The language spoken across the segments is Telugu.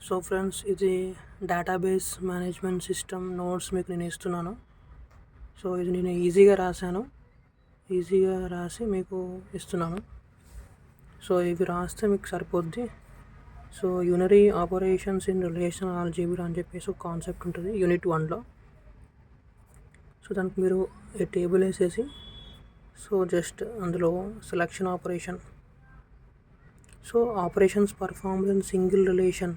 సో ఫ్రెండ్స్, ఇది డేటాబేస్ మేనేజ్మెంట్ సిస్టమ్ నోట్స్ మీకు నేను ఇస్తున్నాను. సో ఇది నేను ఈజీగా రాసి మీకు ఇస్తున్నాను. సో ఇవి రాస్తే మీకు సరిపోద్ది. So unary operations in relational algebra అని చెప్పేసి ఒక కాన్సెప్ట్ ఉంటుంది యూనిట్ 1లో. సో దానికి మీరు ఈ టేబుల్ వేసేసి, సో జస్ట్ అందులో selection operation, so operations performed in single relation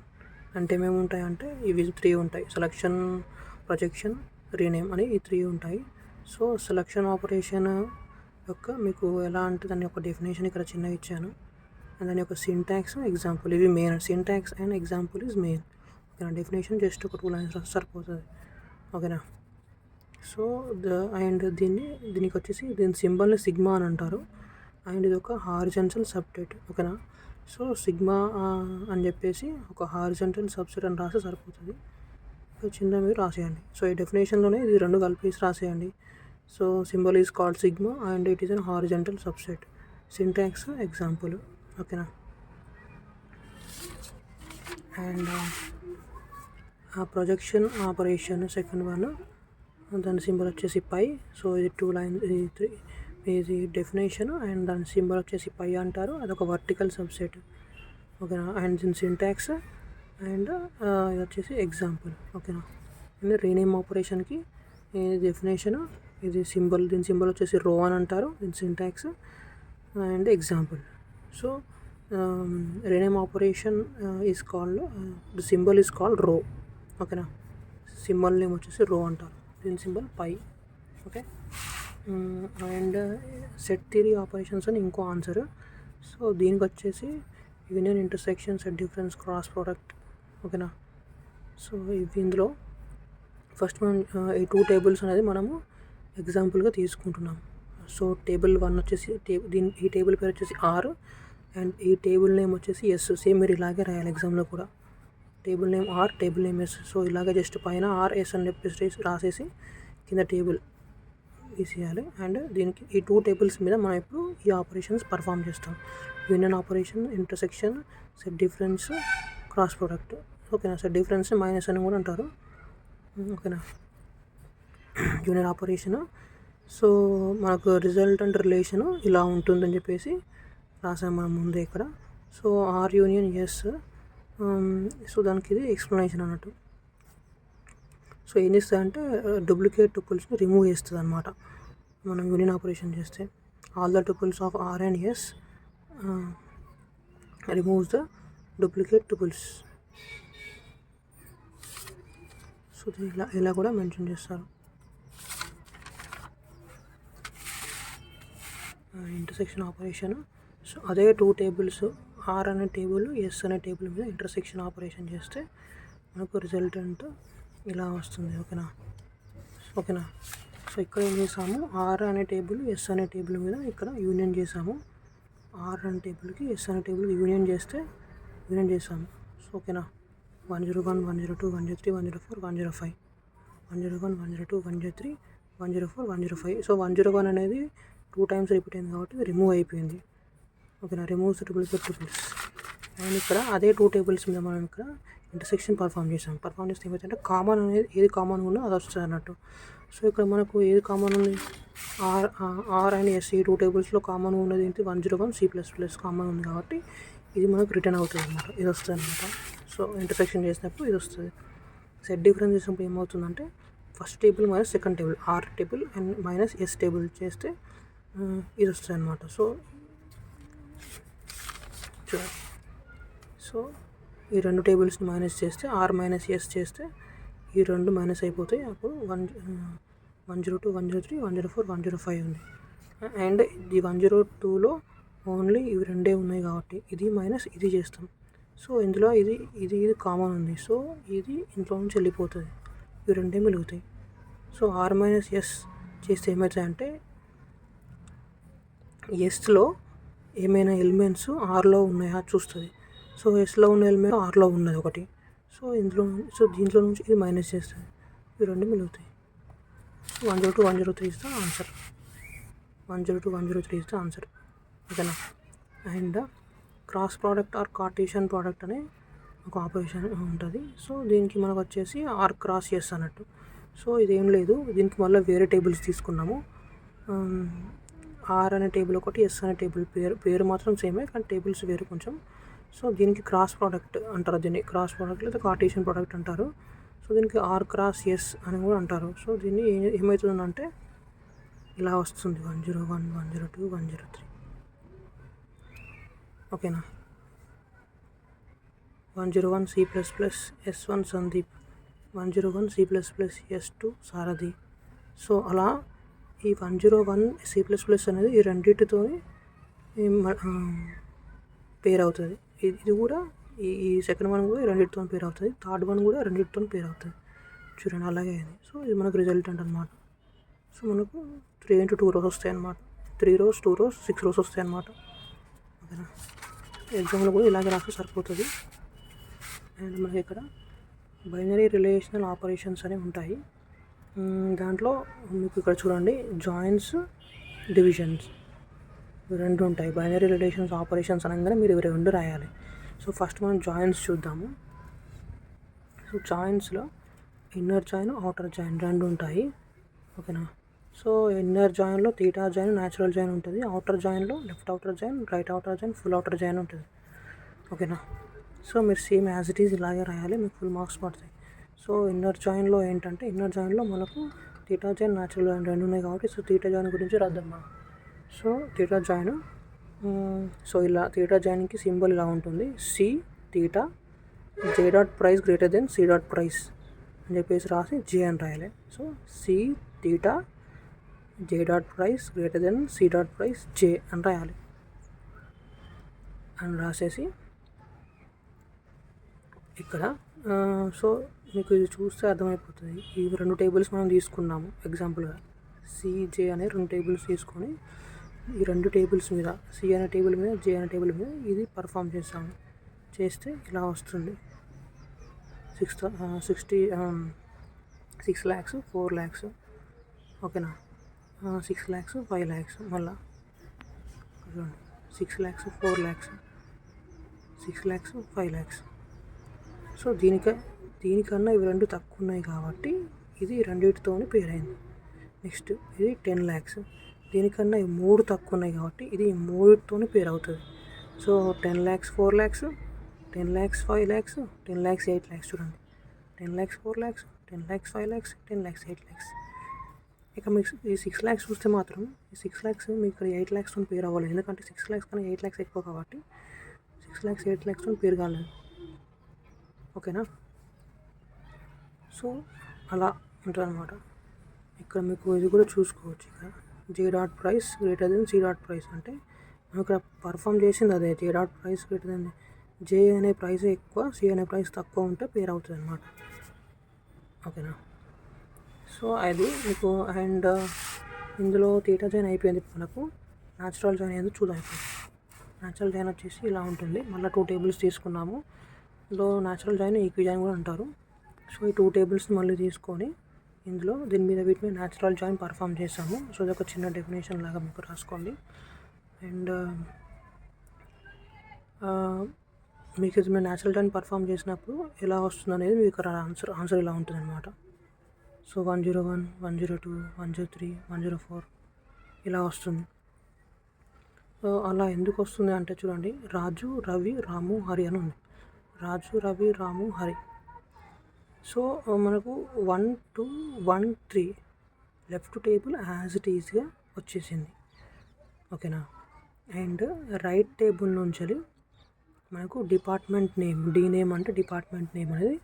అంటే ఏమేమి ఉంటాయంటే ఇవి 3 ఉంటాయి. సెలక్షన్, ప్రొజెక్షన్, రీనేమ్ అని ఈ 3 ఉంటాయి. సో సెలక్షన్ ఆపరేషన్ యొక్క మీకు ఎలా అంటే దాని యొక్క డెఫినేషన్ ఇక్కడ చిన్నగా ఇచ్చాను. అండ్ దాని యొక్క సింటాక్స్, ఎగ్జాంపుల్, ఇవి main. Syntax and example is main. ఓకేనా. డెఫినేషన్ జస్ట్ ఒక 2 లైన్స్ రాస్తే సరిపోతుంది. ఓకేనా. సో దీనికి వచ్చేసి దీని సింబల్ని సిగ్మా అని అంటారు. అండ్ ఇది ఒక హారిజాంటల్ సబ్సెట్. ఓకేనా. సో సిగ్మా అని చెప్పేసి ఒక హారిజాంటల్ సబ్సెట్ అని రాస్తే సరిపోతుంది. సో చిన్న మీరు రాసేయండి. సో ఈ డెఫినేషన్లోనే ఇది 2 కలిపేసి రాసేయండి. So symbol is called sigma and it is an horizontal subset. Syntax, example. ఓకేనా. అండ్ ఆ ప్రొజెక్షన్ ఆపరేషన్ సెకండ్ వన్, దాని సింబల్ వచ్చేసి పై. సో ఇది 2 లైన్స్, ఇది డెఫినేషన్ అండ్ దాని సింబల్ వచ్చేసి పై అంటారు. అదొక వర్టికల్ సబ్సెట్. ఓకేనా. అండ్ దీని సింటాక్స్ అండ్ ఇది వచ్చేసి ఎగ్జాంపుల్. ఓకేనా. అండ్ రీనేమ్ ఆపరేషన్కి ఇది డెఫినేషన్, ఇది సింబల్, దీని సింబల్ వచ్చేసి రో అని అంటారు. దీని syntax and example. So rename operation is called, the symbol is called rho. ఓకేనా. సింబల్ నేమ్ వచ్చేసి రో అంటారు. దీని symbol pi. Okay. And set theory operations అని ఇంకో ఆన్సర్. సో దీనికి వచ్చేసి union, intersection, set difference, cross product. ఓకేనా. సో ఇవి ఇందులో ఫస్ట్ మనం ఈ 2 టేబుల్స్ అనేది మనము ఎగ్జాంపుల్గా తీసుకుంటున్నాం. సో టేబుల్ 1 వచ్చేసి ఈ టేబుల్ పేరు వచ్చేసి ఆర్ అండ్ ఈ టేబుల్ నేమ్ వచ్చేసి ఎస్. సేమ్ మీరు ఇలాగే రాయాలి ఎగ్జామ్లో కూడా. Table name R, table name S. So ఇలాగే జస్ట్ పైన ఆర్, ఎస్ అని చెప్పేసి రాసేసి కింద టేబుల్ తీసేయాలి. అండ్ దీనికి ఈ 2 టేబుల్స్ మీద మనం ఇప్పుడు ఈ ఆపరేషన్స్ పర్ఫామ్ చేస్తాం. Union operation, intersection, set difference, cross product. ఓకేనా. సెట్ డిఫరెన్స్ మైనస్ అని కూడా అంటారు. ఓకేనా. యూనియన్ ఆపరేషన్, సో మనకు రిజల్ట్ అండ్ రిలేషను ఇలా ఉంటుందని చెప్పేసి రాసాం మనం ముందే ఇక్కడ. So R union S. So దానికి ఇది ఎక్స్ప్లెనేషన్ అన్నట్టు. సో ఏం చేస్తుందంటే డూప్లికేట్ టుపుల్స్ని రిమూవ్ చేస్తుంది అనమాట మనం యూనియన్ ఆపరేషన్ చేస్తే. All the tuples of R and S removes the duplicate tuples. So ఇలా కూడా మెన్షన్ చేస్తారు. ఇంటర్సెక్షన్ ఆపరేషన్, సో అదే 2 టేబుల్స్, ఆర్ అనే టేబుల్, ఎస్ అనే టేబుల్ మీద ఇంటర్సెక్షన్ ఆపరేషన్ చేస్తే మనకు రిజల్టెంట్ ఇలా వస్తుంది. ఓకేనా. సో ఇక్కడ ఏం చేసాము, ఆర్ అనే టేబుల్, ఎస్ అనే టేబుల్ మీద ఇక్కడ యూనియన్ చేసాము. ఆర్ అనే టేబుల్కి, ఎస్ అనే టేబుల్కి యూనియన్ చేసాము. సో ఓకేనా. 101, 102, 103, 104, 105, 101, 102, 103, 104, 105. సో 101 అనేది 2 టైమ్స్ రిపీట్ అయింది కాబట్టి రిమూవ్ అయిపోయింది. ఓకేనా. Removes duplicate tuples. అండ్ ఇక్కడ అదే 2 టేబుల్స్ మీద మనం ఇక్కడ ఇంటర్సెక్షన్ పర్ఫామ్ చేస్తే ఏమైతే కామన్ అనేది ఏది కామన్ ఉందో అది వస్తుంది అన్నట్టు. సో ఇక్కడ మనకు ఏది కామన్ ఉంది, ఆర్ అండ్ ఎస్. ఈ 2 టేబుల్స్లో కామన్ ఉన్నది ఏంటి, 101 C++ కామన్ ఉంది కాబట్టి ఇది మనకు రిటర్న్ అవుతుంది అనమాట. ఇది వస్తుంది అనమాట. సో ఇంటర్సెక్షన్ చేసినప్పుడు ఇది వస్తుంది. సెట్ డిఫరెన్స్ చేసినప్పుడు ఏమవుతుందంటే first table minus second table, are table and minus yes table చేస్తే ఇది వస్తుంది అనమాట. సో సో ఈ 2 టేబుల్స్ని మైనస్ చేస్తే, ఆర్ మైనస్ ఎస్ చేస్తే ఈ 2 మైనస్ అయిపోతాయి. అప్పుడు 102, 103, 104, 105 ఉంది. అండ్ ఈ 102లో ఓన్లీ ఇవి 2 ఉన్నాయి కాబట్టి ఇది మైనస్ ఇది చేస్తాం. సో ఇందులో ఇది కామన్ ఉంది. సో ఇది ఇంట్లో నుంచి వెళ్ళిపోతుంది. ఇవి 2 మిగులుతాయి. సో ఆర్ మైనస్ ఎస్ చేస్తే ఏమవుతాయంటే ఎస్లో ఏమైనా ఎలిమెంట్స్ ఆర్లో ఉన్నాయా చూస్తుంది. సో ఎస్లో ఉన్న ఎలిమెంట్ ఆర్లో ఉన్నది ఒకటి. సో దీంట్లో నుంచి ఇది మైనస్ చేస్తుంది. ఇవి 2 మిగులుతాయి. 102, 103 is the answer. 102, 103 is the answer. ఓకేనా. And cross product or Cartesian product అనే ఒక ఆపరేషన్ ఉంటుంది. సో దీనికి మనకు వచ్చేసి ఆర్ క్రాస్ ఎస్ అన్నట్టు. సో ఇదేం లేదు, దీనికి మళ్ళీ వేరే టేబుల్స్ తీసుకున్నాము. ఆర్ అనే టేబుల్ ఒకటి, ఎస్ అనే టేబుల్, పేరు మాత్రం సేమే కానీ టేబుల్స్ వేరు కొంచెం. సో దీనికి క్రాస్ ప్రోడక్ట్ అంటారు, దీన్ని క్రాస్ ప్రోడక్ట్ లేదా కార్టీసియన్ ప్రోడక్ట్ అంటారు. సో దీనికి ఆర్ క్రాస్ ఎస్ అని కూడా అంటారు. సో దీన్ని ఏమవుతుందంటే ఇలా వస్తుంది 101, 102, 103. ఓకేనా. 101 C++, S1 Sandeep, 101 C++, S2 సారథి. సో అలా ఈ 101 C++ అనేది ఈ రెండింటితో పేర్ అవుతుంది. ఇది కూడా ఈ సెకండ్ వన్ కూడా రెండింటితో పేర్ అవుతుంది, థర్డ్ వన్ కూడా రెండింటితో పేర్ అవుతుంది. చూడండి అలాగే అయింది. సో ఇది మనకు రిజల్టెంట్ అనమాట. సో మనకు 3 into 2 rows వస్తాయి అన్నమాట. 3 rows, 2 rows, 6 rows వస్తాయి అన్నమాట. ఓకేనా. ఎగ్జామ్లో కూడా ఇలాగే రాస్తే సరిపోతుంది. అండ్ మనకి ఇక్కడ బైనరీ రిలేషనల్ ఆపరేషన్స్ అనేవి ఉంటాయి. దాంట్లో మీకు ఇక్కడ చూడండి జాయిన్స్, డివిజన్స్ రెండు ఉంటాయి. బైనరీ రిలేషన్స్ ఆపరేషన్స్ అనగానే మీరు ఇవి రెండు రాయాలి. సో ఫస్ట్ మనం జాయిన్స్ చూద్దాము. సో జాయిన్స్లో ఇన్నర్ జాయిన్, అవుటర్ జాయిన్ రెండు ఉంటాయి. ఓకేనా. సో ఇన్నర్ జాయిన్లో థీటా జాయిన్, న్యాచురల్ జాయిన్ ఉంటుంది. అవుటర్ జాయిన్లో left outer join, right outer join, full outer join ఉంటుంది. ఓకేనా. సో మీరు సేమ్ యాజ్ ఇట్ ఈజ్ ఇలాగే రాయాలి, మీకు ఫుల్ మార్క్స్ పడతాయి. సో ఇన్నర్ జాయిన్లో ఏంటంటే ఇన్నర్ జాయిన్లో మనకు థీటా జాయిన్, న్యాచురల్ జాయిన్ రెండు ఉన్నాయి కాబట్టి సో థీటా జాయిన్ గురించి రాద్దాం మనం. సో థీటా జాయిన్, సో ఇలా థీటా జాయిన్కి సింబల్ ఇలా ఉంటుంది, c theta j dot price greater than c dot price అని చెప్పేసి రాసి జే అని రాయాలి. So c theta j dot price greater than c dot price j అని రాయాలి. అని రాసేసి ఇక్కడ సో మీకు ఇది చూస్తే అర్థమైపోతుంది. ఈ రెండు టేబుల్స్ మనం తీసుకున్నాము ఎగ్జాంపుల్గా. సిజే అనే రెండు టేబుల్స్ తీసుకొని ఈ రెండు టేబుల్స్ మీద సి అనే టేబుల్ మీద, జే అనే టేబుల్ మీద ఇది పర్ఫామ్ చేస్తాము. చేస్తే ఇలా వస్తుంది 6 lakhs, 4 lakhs. ఓకేనా. 6 lakhs, 5 lakhs. మళ్ళీ 6 lakhs, 4 lakhs, 6 lakhs, 5 lakhs. So దీనికన్నా ఇవి రెండు తక్కువ ఉన్నాయి కాబట్టి ఇది రెండింటితో పేర్ అయింది. నెక్స్ట్ ఇది 10 lakhs. దీనికన్నా ఈ మూడు తక్కువ ఉన్నాయి కాబట్టి ఇది మూడుతో పేర్ అవుతుంది. So 10 lakhs, 4 lakhs, 10 lakhs, 5 lakhs, 10 lakhs, 8 lakhs. చూడండి 10 lakhs, 4 lakhs, 10 lakhs, 5 lakhs, 10 lakhs, 8 lakhs. ఇక మీకు ఈ 6 lakhs చూస్తే మాత్రం ఈ 6 lakhs మీకు ఇక్కడ 8 lakhsతో పేర్ అవ్వలేదు, ఎందుకంటే 6 lakhs కన్నా 8 lakhs ఎక్కువ కాబట్టి 6 lakhs, 8 lakhsతో పేర్ కాలేదు. ఓకేనా. సో అలా ఉంటుంది అనమాట. ఇక్కడ మీకు ఇది కూడా చూసుకోవచ్చు. ఇక్కడ j dot price greater than c dot price అంటే మనం ఇక్కడ పర్ఫామ్ చేసింది అదే. J dot price greater than j అనే ప్రైస్ ఎక్కువ, సి అనే ప్రైస్ తక్కువ ఉంటే పేర్ అవుతుంది అనమాట. ఓకేనా. సో అది మీకు అండ్ ఇందులో థీటా జాయిన్ అయిపోయింది. మనకు న్యాచురల్ జాయిన్ అయింది చూద్దాం. ఇప్పుడు న్యాచురల్ జాయిన్ వచ్చేసి ఇలా ఉంటుంది. మళ్ళీ 2 tables తీసుకున్నాము. ఇందులో న్యాచురల్ జాయిన్, ఈక్వి జాయిన్ కూడా అంటారు. సో ఈ 2 tables మళ్ళీ తీసుకొని ఇందులో దీని మీద వీటి మీద న్యాచురల్ జాయిన్ పర్ఫామ్ చేసాము. సో ఇది ఒక చిన్న డెఫినేషన్ లాగా మీకు రాసుకోండి. అండ్ మీకు ఇది మీరు న్యాచురల్ జాయిన్ పర్ఫామ్ చేసినప్పుడు ఎలా వస్తుంది అనేది మీకు ఇక్కడ ఆన్సర్ ఇలా ఉంటుంది అనమాట. సో 101, 102, 103, 104 ఇలా వస్తుంది. సో అలా ఎందుకు వస్తుంది అంటే చూడండి, రాజు, రవి, రాము, హరి అని ఉంది. రాజు, రవి, రాము, హరి. సో మనకు 1, 2, 1, 3 లెఫ్ట్ టేబుల్ యాజ్ ఇట్ ఈజ్గా వచ్చేసింది. ఓకేనా. అండ్ రైట్ టేబుల్ నుంచి మనకు డిపార్ట్మెంట్ నేమ్, డి నేమ్ అంటే డిపార్ట్మెంట్ నేమ్ అనేది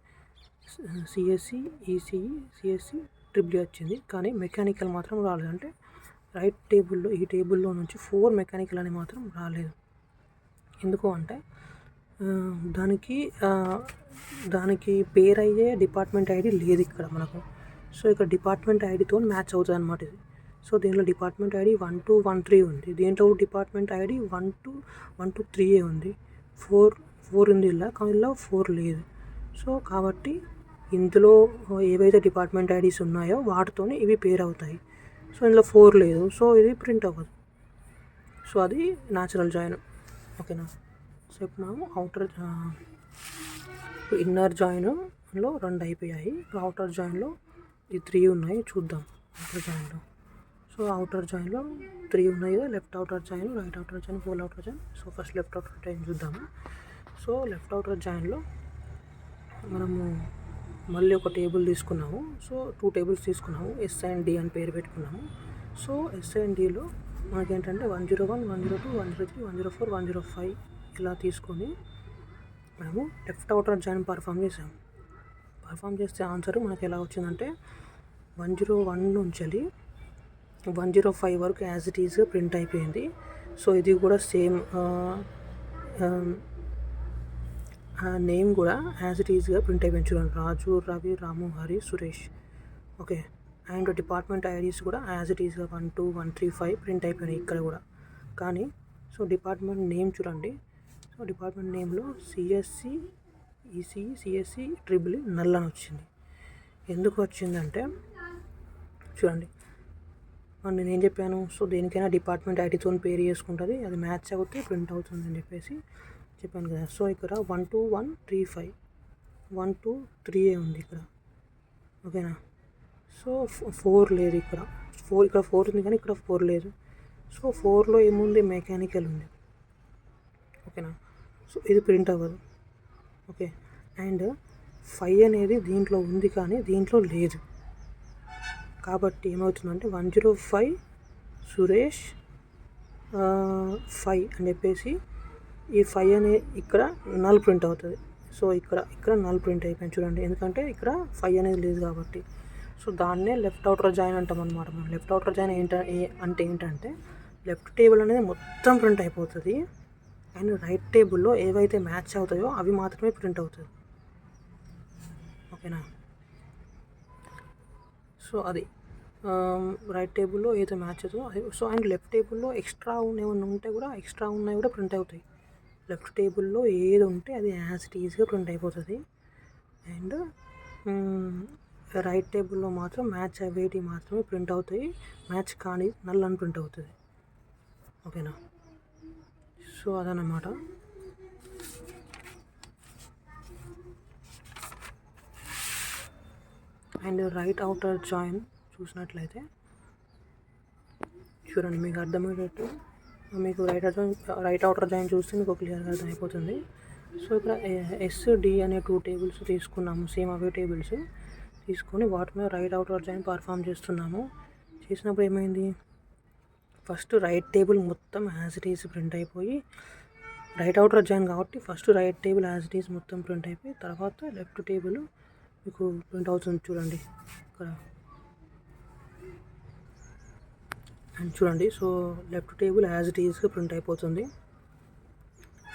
సిఎస్సి, ఈసీఈ, సిఎస్సి, ట్రిపుల్ వచ్చింది. కానీ మెకానికల్ మాత్రం రాలేదు. అంటే రైట్ టేబుల్లో ఈ టేబుల్లో నుంచి 4 మెకానికల్ అని మాత్రం రాలేదు. ఎందుకు అంటే దానికి పేర్ అయ్యే డిపార్ట్మెంట్ ఐడి లేదు ఇక్కడ మనకు. సో ఇక్కడ డిపార్ట్మెంట్ ఐడితో మ్యాచ్ అవుతుంది అనమాట ఇది. సో దీనిలో డిపార్ట్మెంట్ ఐడి 1, 2, 1, 3 ఉంది. దీంట్లో డిపార్ట్మెంట్ ఐడి 1, 2, 1, 2, 3 ఉంది. 4 ఉంది ఇలా, కానీ ఇలా 4 లేదు. సో కాబట్టి ఇందులో ఏవైతే డిపార్ట్మెంట్ ఐడీస్ ఉన్నాయో వాటితోనే ఇవి పేర్ అవుతాయి. సో ఇందులో 4 లేదు, సో ఇది ప్రింట్ అవ్వదు. సో అది న్యాచురల్ జాయిన్. ఓకేనా. సో ఇప్పుడు మనం ఇన్నర్ జాయిన్లో 2 అయిపోయాయి. అవుటర్ జాయిన్లో ఈ 3 ఉన్నాయి. చూద్దాం అవుటర్ జాయిన్లో. సో అవుటర్ జాయిన్లో 3 ఉన్నాయి కదా, left outer join, right outer join, whole outer join. So first left outer join చూద్దాము. సో లెఫ్ట్ అవుటర్ జాయిన్లో మనము మళ్ళీ ఒక టేబుల్ తీసుకున్నాము. సో 2 టేబుల్స్ తీసుకున్నాము. ఎస్ అండ్ డి అని పేరు పెట్టుకున్నాము. సో ఎస్ అండ్ డిలో మనకేంటంటే 101, 102, 103, 104, 105 ఇలా తీసుకొని మనము లెఫ్ట్ అవుటర్ జాయిన్ పర్ఫామ్ చేసాము. పర్ఫామ్ చేస్తే ఆన్సర్ మనకి ఎలా వచ్చిందంటే 101 నుంచి 105 వరకు యాజ్ ఇట్ ఈజ్గా ప్రింట్ అయిపోయింది. సో ఇది కూడా సేమ్ నేమ్ కూడా యాజ్ ఇట్ ఈజ్గా ప్రింట్ అయిపోయింది. చూడండి, Raju, Ravi, Ramu, Hari, Suresh. Okay, and department IDs కూడా యాజ్ ఇట్ ఈజ్గా 1, 2, 1, 3, 5 ప్రింట్ అయిపోయినాయి ఇక్కడ కూడా. కానీ సో డిపార్ట్మెంట్ నేమ్ చూడండి. సో డిపార్ట్మెంట్ నేమ్లో CSC, ECE, CSC, triple null అని వచ్చింది. ఎందుకు వచ్చిందంటే చూడండి, నేను ఏం చెప్పాను, సో దేనికైనా డిపార్ట్మెంట్ ఐడితో పేరు చేసుకుంటుంది, అది మ్యాచ్ అవుతే ప్రింట్ అవుతుంది అని చెప్పాను కదా. సో ఇక్కడ 12135 123 ఉంది ఇక్కడ. ఓకేనా. సో 4 లేదు ఇక్కడ. 4 ఉంది కానీ ఇక్కడ 4 లేదు. సో 4లో ఏముంది, మెకానికల్ ఉంది. ఓకేనా. సో ఇది ప్రింట్ అవ్వదు. ఓకే, అండ్ 5 అనేది దీంట్లో ఉంది కానీ దీంట్లో లేదు. కాబట్టి ఏమవుతుందంటే 105 సురేష్ 5 అని చెప్పేసి ఈ 5 అనే ఇక్కడ నల్ ప్రింట్ అవుతుంది. సో ఇక్కడ నల్ ప్రింట్ అయిపోయింది చూడండి, ఎందుకంటే ఇక్కడ 5 అనేది లేదు కాబట్టి. సో దాన్నే లెఫ్ట్ అవుటర్ జాయిన్ అంటాం అనమాట. మనం లెఫ్ట్ అవుటర్ జాయిన్ అంటే ఏంటంటే లెఫ్ట్ టేబుల్ అనేది మొత్తం ప్రింట్ అయిపోతుంది, అండ్ రైట్ టేబుల్లో ఏవైతే మ్యాచ్ అవుతాయో అవి మాత్రమే ప్రింట్ అవుతుంది. ఓకేనా. సో అది రైట్ టేబుల్లో ఏదో మ్యాచ్ అవుతుందో అది. సో అండ్ లెఫ్ట్ టేబుల్లో ఎక్స్ట్రా ఏమైనా ఉంటే కూడా ఎక్స్ట్రా ఉన్నాయి కూడా ప్రింట్ అవుతాయి. లెఫ్ట్ టేబుల్లో ఏది ఉంటే అది యాజ్ ఇట్ ఈజ్గా ప్రింట్ అయిపోతుంది. అండ్ రైట్ టేబుల్లో మాత్రం మ్యాచ్ అవేటి మాత్రమే ప్రింట్ అవుతాయి, మ్యాచ్ కానీ నల్ అని ప్రింట్ అవుతుంది. ఓకేనా. సో అదన్నమాట. అండ్ రైట్ అవుటర్ జాయిన్ చూసినట్లయితే చూడండి, మీకు అర్థమయ్యేటట్టు మీకు రైట్ అవుటర్ జాయిన్ చూస్తే మీకు క్లియర్గా అర్థమైపోతుంది. సో ఇక్కడ ఎస్డి అనే 2 టేబుల్స్ తీసుకున్నాము, సేమ్ అవే టేబుల్స్ తీసుకొని వాటి మీద రైట్ అవుటర్ జాయిన్ పర్ఫామ్ చేస్తున్నాము. చేసినప్పుడు ఏమైంది, ఫస్ట్ రైట్ టేబుల్ మొత్తం యాజ్ ఇట్ ఈజ్ ప్రింట్ అయిపోయి, రైట్ అవుటర్ జాయిన్ కాబట్టి first right table as it is మొత్తం ప్రింట్ అయిపోయి తర్వాత లెఫ్ట్ టేబుల్ మీకు ప్రింట్ అవుతుంది చూడండి ఇక్కడ. అండ్ చూడండి, so left table as it ఈజ్గా ప్రింట్ అయిపోతుంది.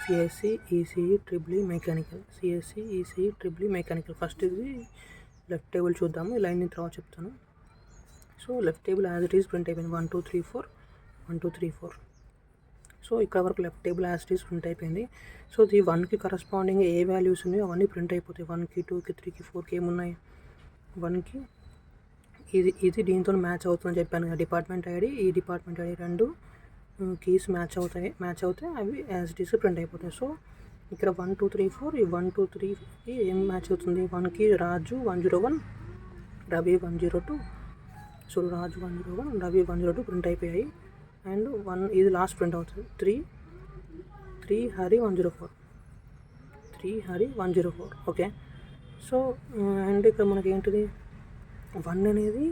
CSC, ECE, triple mechanical, CSC, ECE, triple mechanical. First ఇది లెఫ్ట్ టేబుల్ చూద్దాము, లైన్ తర్వాత చెప్తాను. So left table as it is print అయిపోయింది 1, 2, 3, 4 1, 2, 3, 4. సో ఇక్కడ వరకు left table as it is print అయిపోయింది. సో ఈ 1కి కరస్పాండింగ్ ఏ వాల్యూస్ ఉన్నాయో అవన్నీ ప్రింట్ అయిపోతాయి. 1కి, 2కి, 3కి, 4కి ఏమున్నాయి, 1కి ఇది దీంతో మ్యాచ్ అవుతుందని చెప్పాను కదా. డిపార్ట్మెంట్ ఐడి, ఈ డిపార్ట్మెంట్ ఐడి 2 కీస్ మ్యాచ్ అవుతాయి అవి యాజ్ ఇట్ ఈస్ ప్రింట్ అయిపోతాయి. సో ఇక్కడ 1, 2, 3, 4 ఈ 1, 2, 3కి ఏం మ్యాచ్ అవుతుంది, 1కి రాజు 101, రవి 102. సో రాజు 101, రవి 102 ప్రింట్ అయిపోయాయి. అండ్ 1 ఇది లాస్ట్ ప్రింట్ అవుతుంది. 3 Hari 104, 3 Hari 104. Okay. So and ఇక్కడ మనకి ఏంటిది 1 అనేది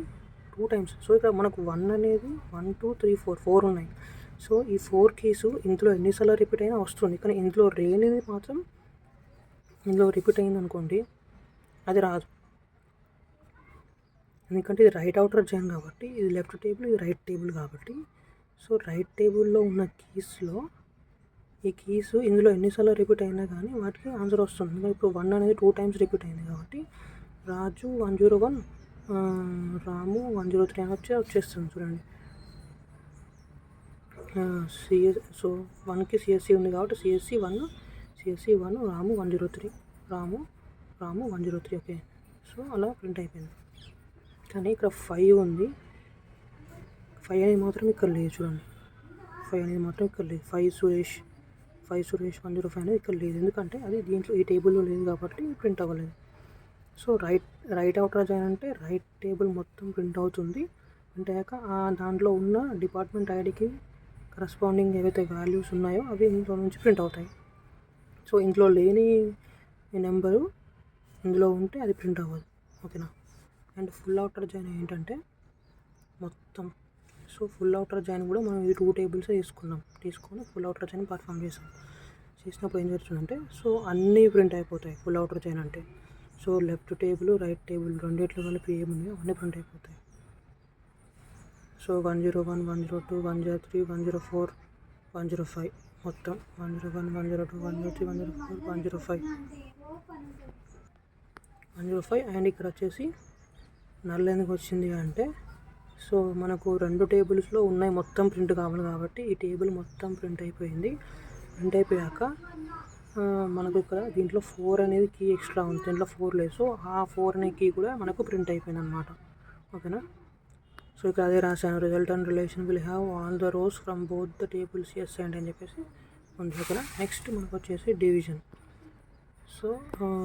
2 టైమ్స్. సో ఇక్కడ మనకు 1 అనేది 1, 2, 3, 4 ఉన్నాయి. సో ఈ 4 కీస్ ఇందులో ఎన్నిసార్లు రిపీట్ అయినా వస్తుంది, కానీ ఇందులో లేనిది మాత్రం ఇందులో రిపీట్ అయింది అనుకోండి అది రాదు, ఎందుకంటే ఇది రైట్ అవుటర్ జాయిన్ కాబట్టి, ఇది లెఫ్ట్ టేబుల్, ఇది రైట్ టేబుల్ కాబట్టి. సో రైట్ టేబుల్లో ఉన్న కీస్లో ఈ కీస్ ఇందులో ఎన్నిసార్లు రిపీట్ అయినా కానీ వాటికి ఆన్సర్ వస్తుంది. ఇప్పుడు 1 అనేది 2 టైమ్స్ రిపీట్ అయింది కాబట్టి రాజు 101, రాము 103 అని వచ్చేస్తుంది చూడండి. సో 1కి సిఎస్సి ఉంది కాబట్టి సిఎస్సి 1 రాము 103, రాము 103. ఓకే. సో అలా ప్రింట్ అయిపోయింది. కానీ ఇక్కడ 5 ఉంది, 5 అనేది మాత్రం ఇక్కడ లేదు చూడండి. 5 అనేది మాత్రం ఇక్కడ లేదు. 5 105 సురేష్ 105 అనేది ఇక్కడ లేదు, ఎందుకంటే అది దీంట్లో ఈ టేబుల్లో లేదు కాబట్టి ప్రింట్ అవ్వలేదు. సో రైట్ అవుటర్ జాయిన్ అంటే రైట్ టేబుల్ మొత్తం ప్రింట్ అవుతుంది. ప్రింట్ అయ్యాక దాంట్లో ఉన్న డిపార్ట్మెంట్ ఐడికి కరస్పాండింగ్ ఏవైతే వాల్యూస్ ఉన్నాయో అవి ఇంట్లో నుంచి ప్రింట్ అవుతాయి. సో ఇంట్లో లేని నెంబరు ఇందులో ఉంటే అది ప్రింట్ అవ్వదు. ఓకేనా. అండ్ ఫుల్ అవుటర్ జాయిన్ ఏంటంటే మొత్తం, సో ఫుల్ అవుటర్ జాయిన్ కూడా మనం ఈ 2 టేబుల్స్ తీసుకొని ఫుల్ అవుటర్ జాయిన్ పర్ఫామ్ చేసినప్పుడు ఏం జరుగుతుందంటే సో అన్నీ ప్రింట్ అయిపోతాయి ఫుల్ అవుటర్ జాయిన్ అంటే. So left table right table రెండిట్లో కలిపి ఏమున్నాయో అన్నీ ప్రింట్ అయిపోతాయి. సో 101 102 103 104 105 మొత్తం 101 102 103 104 105 అండ్ ఇక్కడ వచ్చేసి నల్ ఎందుకు వచ్చింది అంటే సో మనకు 2 టేబుల్స్లో ఉన్నాయి మొత్తం ప్రింట్ కావాలి కాబట్టి ఈ టేబుల్ మొత్తం ప్రింట్ అయిపోయింది. ప్రింట్ అయిపోయాక మనకు ఇక్కడ దీంట్లో 4 అనేది కీ ఎక్స్ట్రా ఉంది, దీంట్లో 4 లేదు. సో ఆ 4 అనే కీ కూడా మనకు ప్రింట్ అయిపోయింది అనమాట. ఓకేనా. సో ఇక్కడ అదే రాశాను, result and relation will have all the rows from both the tables S and అని చెప్పేసి ఉంది. ఓకేనా. నెక్స్ట్ మనకు వచ్చేసి డివిజన్. సో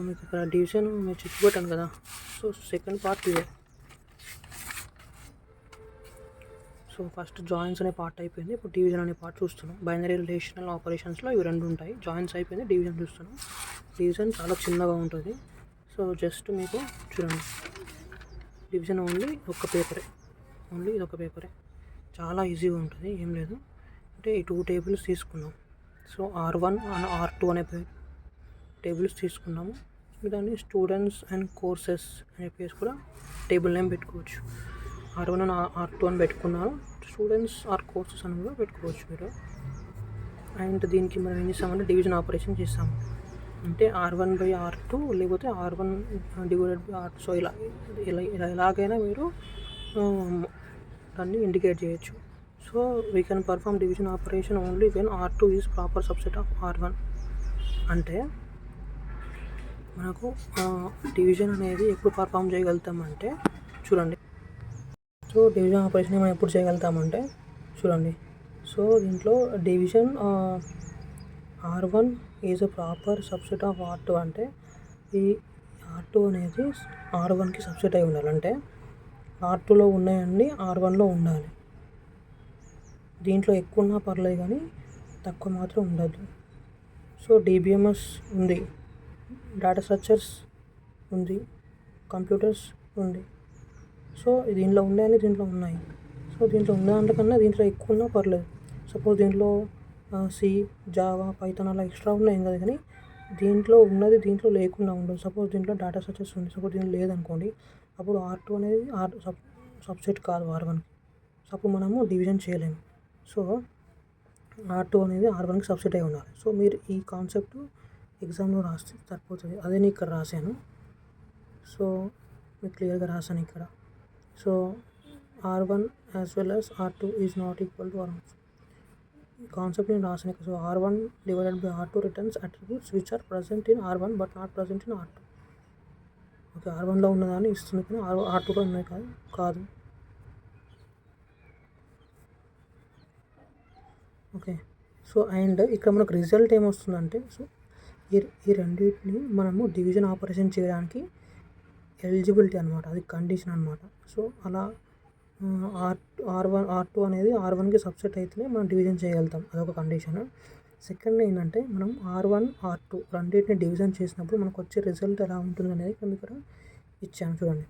మీకు ఇక్కడ డివిజన్ మీరు చెప్పబెట్టాను కదా. సో సెకండ్ పార్ట్ ఇదే. సో ఫస్ట్ జాయిన్స్ అనే పార్ట్ అయిపోయింది, ఇప్పుడు డివిజన్ అనే పార్ట్ చూస్తున్నాం. బైనరీ రిలేషనల్ ఆపరేషన్స్లో ఇవి 2 ఉంటాయి. జాయిన్స్ అయిపోయింది, డివిజన్ చూస్తున్నాం. డివిజన్ చాలా చిన్నగా ఉంటుంది. సో జస్ట్ మీకు చూడండి, డివిజన్ ఓన్లీ ఇది ఒక పేపరే, చాలా ఈజీగా ఉంటుంది, ఏం లేదు. అంటే ఈ 2 టేబుల్స్ తీసుకున్నాం. సో R1 అండ్ R2 అనే టేబుల్స్ తీసుకున్నాము. దాన్ని స్టూడెంట్స్ అండ్ కోర్సెస్ అని చెప్పేసి కూడా టేబుల్ నేమ్ పెట్టుకోవచ్చు. R1 అండ్ R2 అని పెట్టుకున్నారు, స్టూడెంట్స్ ఆర్ కోర్సెస్ అని కూడా పెట్టుకోవచ్చు మీరు. అండ్ దీనికి మనం ఏం చేస్తామంటే డివిజన్ ఆపరేషన్ చేస్తాము. అంటే R1/R2 లేకపోతే R1 divided by R2. So ఎలాగైనా మీరు దాన్ని ఇండికేట్ చేయొచ్చు. So we can perform division operation only when R2 is proper subset of R1. అంటే మనకు డివిజన్ అనేది ఎప్పుడు పర్ఫామ్ చేయగలుగుతామంటే చూడండి. సో డివిజన్ ఆపరేషన్ మనం ఎప్పుడు చేయగలుగుతామంటే చూడండి. సో దీంట్లో division R1 is a proper subset of R2 అంటే ఈ R2 అనేది R1కి సబ్సెట్ అయి ఉండాలి. అంటే R2లో ఉన్నాయన్నీ R1లో ఉండాలి. దీంట్లో ఎక్కువ ఉన్నా పర్లేదు కానీ తక్కువ మాత్రం ఉండదు. సో DBMS ఉంది, డేటా స్ట్రక్చర్స్ ఉంది, కంప్యూటర్స్ ఉంది. సో దీంట్లో ఉన్నాయని దీంట్లో ఉన్నాయి. సో దీంట్లో ఉన్న దాంట్లోకన్నా దీంట్లో ఎక్కువ ఉన్నా పర్లేదు. సపోజ్ దీంట్లో C, జావా, పైథాన్ అలా ఎక్స్ట్రా ఉన్నాయి కదా, కానీ దీంట్లో ఉన్నది దీంట్లో లేకుండా ఉండదు. సపోజ్ దీంట్లో డేటా స్ట్రక్చర్స్ ఉంది, సపోజ్ దీంట్లో లేదనుకోండి, అప్పుడు R2 అనేది సబ్సెట్ కాదు R1. సో అప్పుడు మనము డివిజన్ చేయలేము. సో R2 అనేది R1కి సబ్సెట్ అయి ఉండాలి. సో మీరు ఈ కాన్సెప్ట్ ఎగ్జామ్లో రాస్తే సరిపోతుంది. అదే నేను ఇక్కడ రాశాను. సో మీకు క్లియర్గా రాశాను ఇక్కడ. So R1 as well as R2 is not equal to R1. ఈ కాన్సెప్ట్ నేను రాశాను. So R1 divided by R2 returns attributes which are present in R1 but not present in R2. Okay, R1లో ఉన్నదాన్ని ఇస్తుంది కానీ R2లో ఉన్నాయి కాదు. ఓకే. సో అండ్ ఇక్కడ మనకు రిజల్ట్ ఏమొస్తుందంటే సో ఈ రెండింటిని మనము డివిజన్ ఆపరేషన్ చేయడానికి ఎలిజిబిలిటీ అనమాట, అది కండిషన్ అనమాట. సో అలా R2 అనేది R1కి సబ్సెట్ అయితేనే మనం డివిజన్ చేయగలుగుతాం, అదొక కండిషన్. సెకండ్ ఏంటంటే మనం R1 R2 రెండింటిని డివిజన్ చేసినప్పుడు మనకు వచ్చే రిజల్ట్ ఎలా ఉంటుంది అనేది ఇక్కడ ఇచ్చాను చూడండి.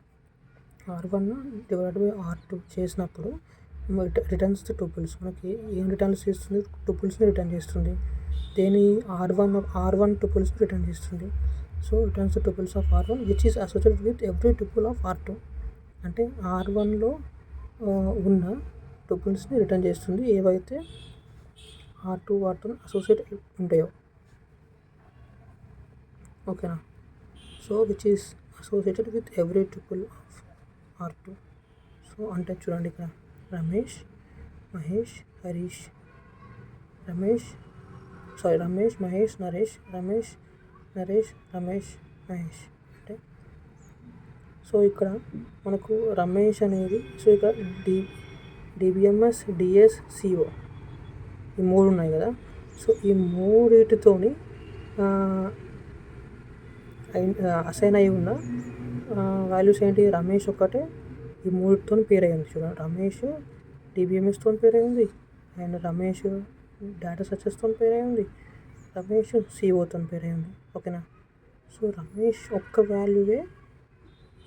R1 డివైడెడ్ బై R2 చేసినప్పుడు రిటర్న్స్ ది టుపుల్స్. మనకి ఏం రిటర్న్స్ చేస్తుంది? టుపుల్స్ని రిటర్న్ చేస్తుంది. దేని R1 టుపుల్స్ని రిటర్న్ చేస్తుంది. So returns the tuples of R1 which is associated with every tuple of R2. అంటే R1లో ఉన్న టుపుల్స్ని రిటర్న్ చేస్తుంది ఏవైతే R2 అసోసియేట్ ఉంటాయో. ఓకేనా. So which is associated with every tuple of R2. So అంటే చూడండి ఇక్కడ రమేష్, మహేష్, హరీష్, రమేష్, మహేష్, నరేష్, రమేష్, మహేష్ అంటే సో ఇక్కడ మనకు రమేష్ అనేది సో ఇక్కడ DBMS, DS, CO ఈ 3 ఉన్నాయి కదా. సో ఈ మూడిటితోని అసైన్ అయి ఉన్న వాల్యూస్ ఏంటి? రమేష్ ఒక్కటే ఈ మూడితో పేర్ అయ్యింది. చూడండి, రమేష్ DBMSతో పేర్ అయ్యింది, అండ్ రమేష్ డేటా స్ట్రక్చర్స్తో పేర్ అయ్యింది, రమేష్ COతో పేర్ అయ్యింది. ఓకేనా? సో రమేష్ ఒక్క వాల్యూవే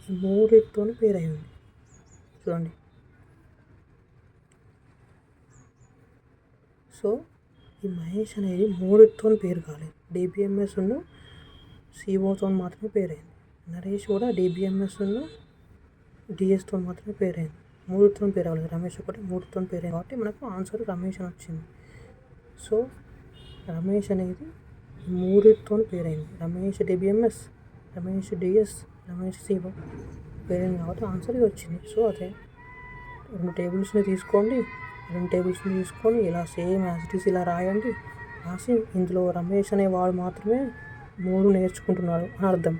ఈ మూడిటితో పేర్ అయ్యింది. చూడండి, సో ఈ మహేష్ అనేది మూడిటితో పేరు కాలేదు. DBMS COతో మాత్రమే పేర్ అయింది. నరేష్ కూడా DBMS DSతో మాత్రమే పేర్ అయింది. మూడితో పేరు అవ్వలేదు. రమేష్ ఒకటి మూడితో పేరు అయింది కాబట్టి మనకు ఆన్సర్ రమేష్ అని వచ్చింది. సో రమేష్ అనేది మూడితో పేర్ అయింది. Ramesh DBMS, Ramesh DS, Ramesh CO పేరైంది కాబట్టి ఆన్సర్ ఇది వచ్చింది. సో అదే 2 టేబుల్స్ని తీసుకొని ఇలా సేమ్ యాజ్ ఇట్ ఈస్ ఇలా రాయండి. రాసి ఇందులో రమేష్ అనేవాడు మాత్రమే 3 నేర్చుకుంటున్నాడు అని అర్థం.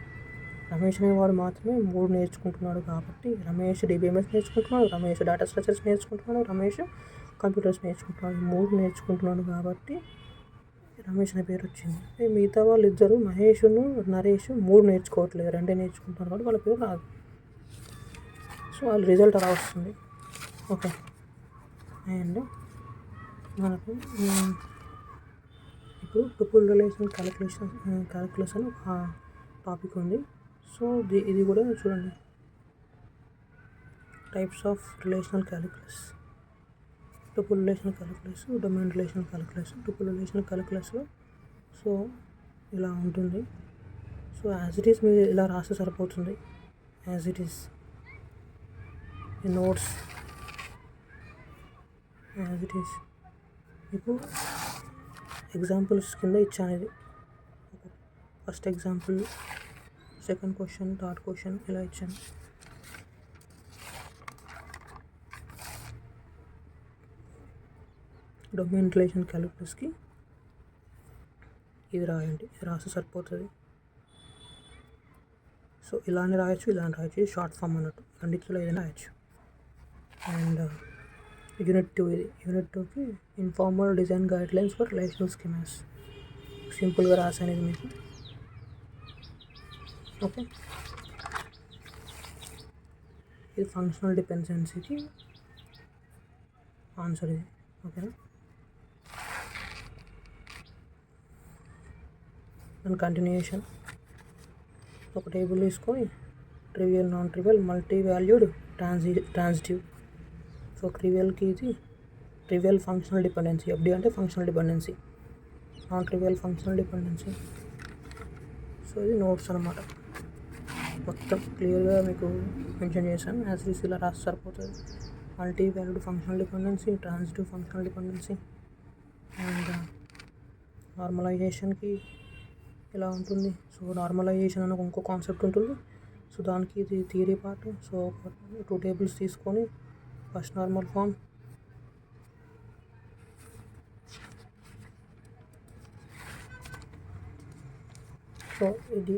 రమేష్ అనేవాడు మాత్రమే 3 నేర్చుకుంటున్నాడు కాబట్టి రమేష్ DBMS నేర్చుకుంటున్నాడు, రమేష్ డేటా స్ట్రక్చర్స్ నేర్చుకుంటున్నాడు, రమేష్ కంప్యూటర్స్ నేర్చుకుంటున్నాడు. 3 నేర్చుకుంటున్నాడు కాబట్టి రమేష్ అనే పేరు వచ్చింది. మిగతా వాళ్ళు ఇద్దరు మహేష్ నరేష్ 3 నేర్చుకోవట్లేదు, 2 నేర్చుకుంటున్నారు కాబట్టి వాళ్ళ పేరు రాదు. సో వాళ్ళ రిజల్ట్ అలా వస్తుంది. ఓకే, అండ్ మనకు ఇప్పుడు ట్రిపుల్ రిలేషన్ క్యాలిక్యులస్ అని ఒక టాపిక్ ఉంది. సో ఇది కూడా చూడండి, types of relational calculus, triple relational calculus, domain relational calculus. Triple relational క్యాలిక్యులస్లో సో ఇలా ఉంటుంది. సో యాజ్ ఇట్ ఈస్ మీరు ఇలా రాస్తే సరిపోతుంది. As it is notes as it is మీకు ఎగ్జాంపుల్స్ కింద ఇచ్చాను. ఇది first example, second question, third question ఇలా ఇచ్చాను. డొమైన్ రిలేషన్ క్యాలిక్యులస్కి ఇది రాయండి, రాస్తే సరిపోతుంది. సో ఇలానే రాయొచ్చు, ఇలానే రాయొచ్చు, ఇది షార్ట్ ఫామ్ అన్నట్టు, రెండిట్లో ఏదైనా రాయొచ్చు. అండ్ యూనిట్ 2 ఇది. యూనిట్ 2కి informal design guidelines for relational schemas. సింపుల్గా రాసాను ఇది మీకు. ఓకే, ఇది ఫంక్షనల్ డిపెండెన్సీకి ఆన్సర్ ఇది. ఓకేనా? దాని కంటిన్యూషన్ ఒక టేబుల్ తీసుకొని trivial, non trivial, multi valued, transitive. So ట్రివియల్కి ఇది ట్రివియల్ ఫంక్షనల్ డిపెండెన్సీ, FD అంటే functional dependency, non trivial functional dependency. So ఇది నోట్స్ అనమాట, మొత్తం క్లియర్గా మీకు మెన్షన్ చేశాను. యాజ్ ఇట్ ఈస్ ఇలా రాస్తే సరిపోతుంది. Multi valued functional dependency, transitive functional dependency, and నార్మలైజేషన్కి ఇలా ఉంటుంది. సో నార్మలైజేషన్ అని ఇంకో కాన్సెప్ట్ ఉంటుంది. సో దానికి ఇది థియరీ పార్ట్. సో 2 టేబుల్స్ తీసుకొని ఫస్ట్ నార్మల్ ఫామ్, సో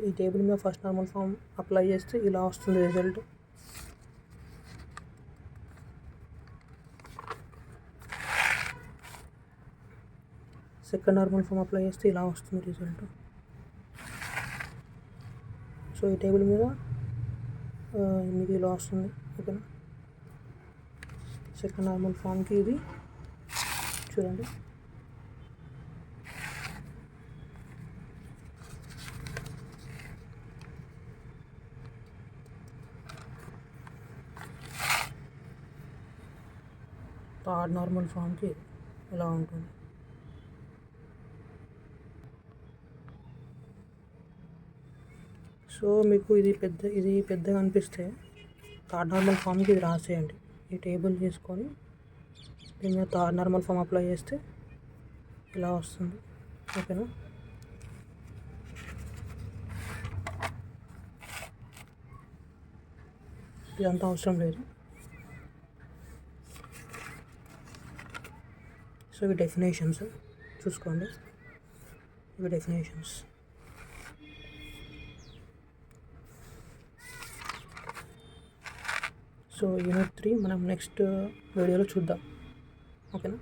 ఈ టేబుల్ మీద ఫస్ట్ నార్మల్ ఫామ్ అప్లై చేస్తే ఇలా వస్తుంది result. Second normal form apply చేస్తే ఇలా వస్తుంది రిజల్ట్. సో ఈ టేబుల్ మీద మీకు ఇలా వస్తుంది. ఓకేనా? సెకండ్ నార్మల్ ఫామ్కి ఇది చూడండి. థర్డ్ నార్మల్ ఫామ్కి ఇలా ఉంటుంది. సో మీకు ఇది పెద్దగా అనిపిస్తే థర్డ్ నార్మల్ ఫామ్కి ఇది రాసేయండి. ఈ టేబుల్ తీసుకొని దీని మీద థర్డ్ నార్మల్ ఫామ్ అప్లై చేస్తే ఇలా వస్తుంది. ఓకేనా? ఇదంతా అవసరం లేదు. సో ఇవి డెఫినేషన్స్ చూసుకోండి, ఇవి డెఫినేషన్స్. సో యూనిట్ 3 మనం నెక్స్ట్ వీడియోలో చూద్దాం. ఓకేనా?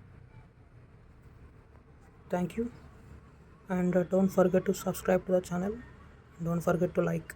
Thank you. and don't forget to subscribe to the channel. Don't forget to like.